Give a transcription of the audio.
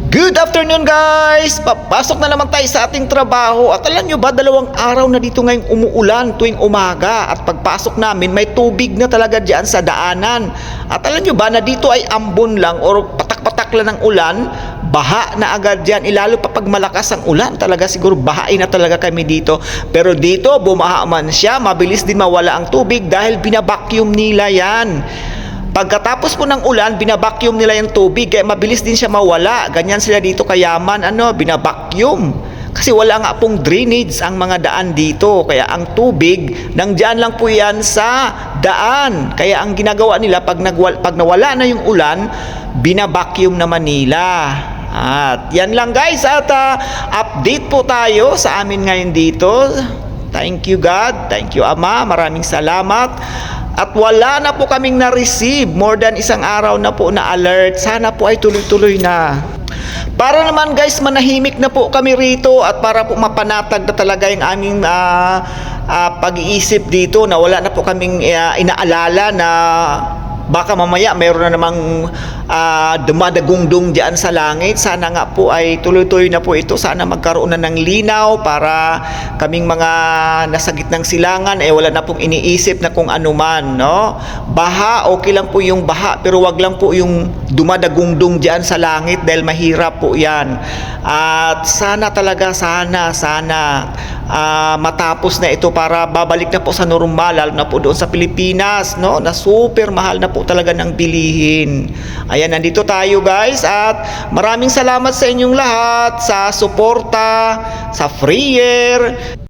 Good afternoon guys! Papasok na naman tayo sa ating trabaho. At alam nyo ba, 2 araw na dito ngayong umuulan tuwing umaga. At pagpasok namin, may tubig na talaga dyan sa daanan. At alam nyo ba na dito ay ambon lang or patak-patak lang ng ulan, baha na agad dyan. Ilalo pa pag malakas ang ulan, talaga siguro bahain na talaga kami dito. Pero dito, bumaha man siya, mabilis din mawala ang tubig dahil binabacuum nila yan. Pagkatapos po ng ulan, binabacuum nila yung tubig, kaya mabilis din siya mawala. Ganyan sila dito kayaman, binabacuum. Kasi wala nga pong drainage ang mga daan dito. Kaya ang tubig, nandyan lang po yan sa daan. Kaya ang ginagawa nila, pag nawala na yung ulan, binabacuum naman nila. At yan lang guys, at update po tayo sa amin ngayon dito. Thank you God, thank you Ama, maraming salamat. At wala na po kaming na-receive, more than 1 araw na po na alert. Sana po ay tuloy-tuloy na. Para naman guys, manahimik na po kami rito at para po mapanatag na talaga yung aming pag-iisip dito, na wala na po kaming inaalala na baka mamaya mayroon na namang dumadagungdong diyan sa langit. Sana nga po ay tuloy-tuloy na po ito. Sana magkaroon na ng linaw para kaming mga nasa gitnang silangan wala na pong iniisip na kung ano man, no? Baha, okay lang po yung baha, pero wag lang po yung dumadagungdong diyan sa langit dahil mahirap po yan. At sana talaga, sana matapos na ito para babalik na po sa normal, lalo na po doon sa Pilipinas, no? Na super mahal na po talaga ng bilihin. Ayan, nandito tayo guys, at maraming salamat sa inyong lahat sa suporta, sa prayer.